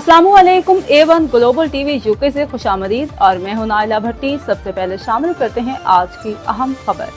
अस्सलामुअलैकुम A1 global TV UK से खुशामदीद और मैं हूं नाइला भट्टी। सबसे पहले शामिल करते हैं आज की अहम खबर।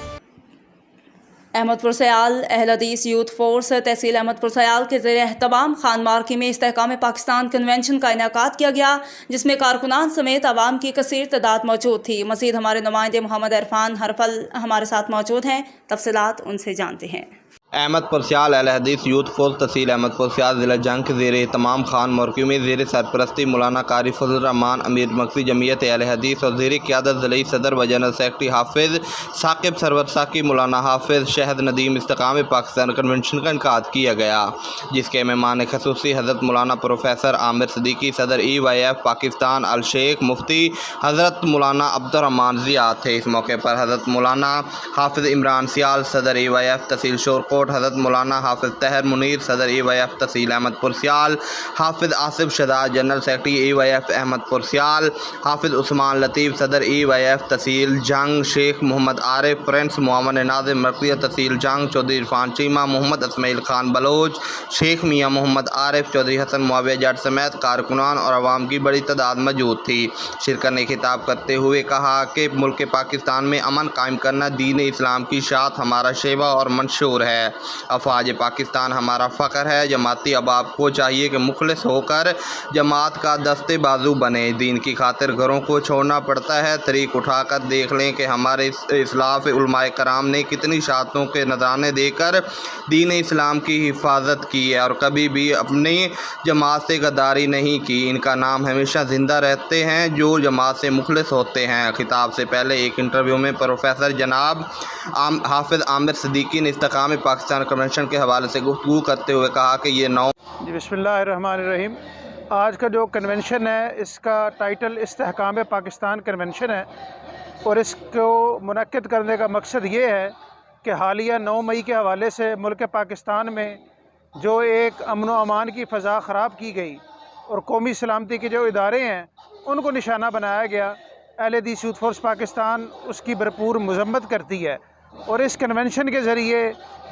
अहमदपुर सयाल अहल हदीस यूथ फोर्स तहसील अहमदपुर सयाल के ज़ेर एहतमाम खान मार्की में इस्तेहकाम पाकिस्तान कन्वेंशन का इनेकाद किया गया, जिसमें कारकुनान समेत आवाम की कसीर तादाद मौजूद थी। मज़ीद हमारे नुमाइंदे मोहम्मद इरफान हरफल हमारे साथ मौजूद हैं, तफसीलात उनसे जानते हैं। अहमदपुर सयाल अहल हदीस यूथ फोर्स तहसील अहमदपुर सयाल ज़िला जंग के ज़ेर तमाम खान मरकू में ज़ेर सरपरस्ती मौलाना कारी फजल रहमान अमीर मकसी जमीयत अहल हदीस और ज़ेर क़यादत ज़िलई सदर व जनरल सेक्रेटरी हाफिज़ साकिब सरवर साकी मौलाना हाफिज़ शहद नदीम इस्तेकाम पाकिस्तान कन्वेंशन का इनेकाद किया गया, जिसके मेहमान खसूसी हज़रत मौलाना प्रोफेसर आमिर सिद्दीकी सदर EYF पाकिस्तान अल शेख मुफ्ती हज़रत मौलाना अब्दुर्रहमान ज़िया थे। इस मौके पर हज़रत मौलाना हाफिज़ इमरान सियाल सदर EYF तहसील शोरकोट, हज़रत मौलाना हाफिज़ तहर मुनीर सदर EYF तहसील Ahmadpur Sial, Hafiz Asif Shahzad general secretary EYF Ahmadpur Sial, Hafiz Usman Latif सदर EYF तहसील जंग, शेख मोहम्मद आरिफ प्रिंस मुआवन नाज़िम मरकज़िया तहसील जंग, चौधरी इरफान चीमा, मोहम्मद इसमाइल खान बलोच, शेख मियाँ मोहम्मद आरिफ, चौधरी हसन मुआविया जट समेत कारकुनान और आवाम की बड़ी तादाद मौजूद थी। शिरकत ने खिताब करते हुए कहा कि मुल्क पाकिस्तान में अमन कायम करना दीन इस्लाम की शात हमारा शेवा और मंशूर है। अफवाज पाकिस्तान हमारा फ़ख्र है। जमाती अहबाब को चाहिए कि मुखलिस होकर जमात का दस्ते बाजू बने। दीन की खातिर घरों को छोड़ना पड़ता है। तरीक उठाकर देख लें कि हमारे इस्लाफ उलमाए कराम ने कितनी शातों के नजराने देकर दीन इस्लाम की हिफाजत की है और कभी भी अपनी जमात से गद्दारी नहीं की। इनका नाम हमेशा ज़िंदा रहते हैं जो जमात से मुखलिस होते हैं। खिताब से पहले एक इंटरव्यू में प्रोफेसर जनाब हाफिज़ आमिर सिद्दीकी ने इस्तेकाम पाकिस्तान कन्वेंशन के हवाले से गुफ्तगू करते हुए कहा कि ये जी बिस्मिल्लाहिर्रहमानिर्रहीम। आज का जो कन्वेंशन है इसका टाइटल इस्तेहकाम पाकिस्तान कन्वेंशन है और इसको मुनक्किद करने का मकसद ये है कि हालिया 9 मई के हवाले से मुल्क पाकिस्तान में जो एक अमन व अमान की फ़ज़ा ख़राब की गई और कौमी सलामती के जो इदारे हैं उनको निशाना बनाया गया। अहल हदीस यूथ फोर्स पाकिस्तान उसकी भरपूर मज़म्मत करती है और इस कन्वेंशन के ज़रिए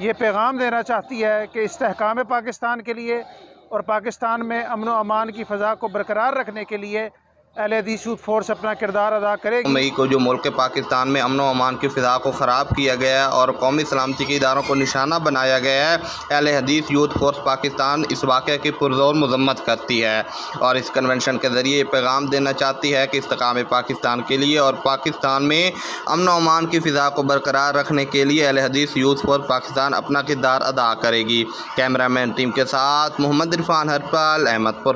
ये पैगाम देना चाहती है कि इस्तेहकाम पाकिस्तान के लिए और पाकिस्तान में अमन व अमान की फ़ज़ा को बरकरार रखने के लिए अहल हदीस यूथ फोर्स अपना किरदार अदा करेगी। मई को जो मुल्क पाकिस्तान में अमन व अमान की फ़िज़ा को ख़राब किया गया है और कौमी सलामती के इदारों को निशाना बनाया गया है, अहल हदीस यूथ फोर्स पाकिस्तान इस वाक़े की पुरज़ोर मज़म्मत करती है और इस कन्वेंशन के ज़रिए ये पैगाम देना चाहती है कि इस्तेकाम पाकिस्तान के लिए और पाकिस्तान में अमन व अमान की फ़िज़ा को बरकरार रखने के लिए अहल हदीस यूथ फोर्स पाकिस्तान अपना किरदार अदा करेगी। कैमरा मैन टीम के साथ मोहम्मद इरफान हरफल, अहमदपुर।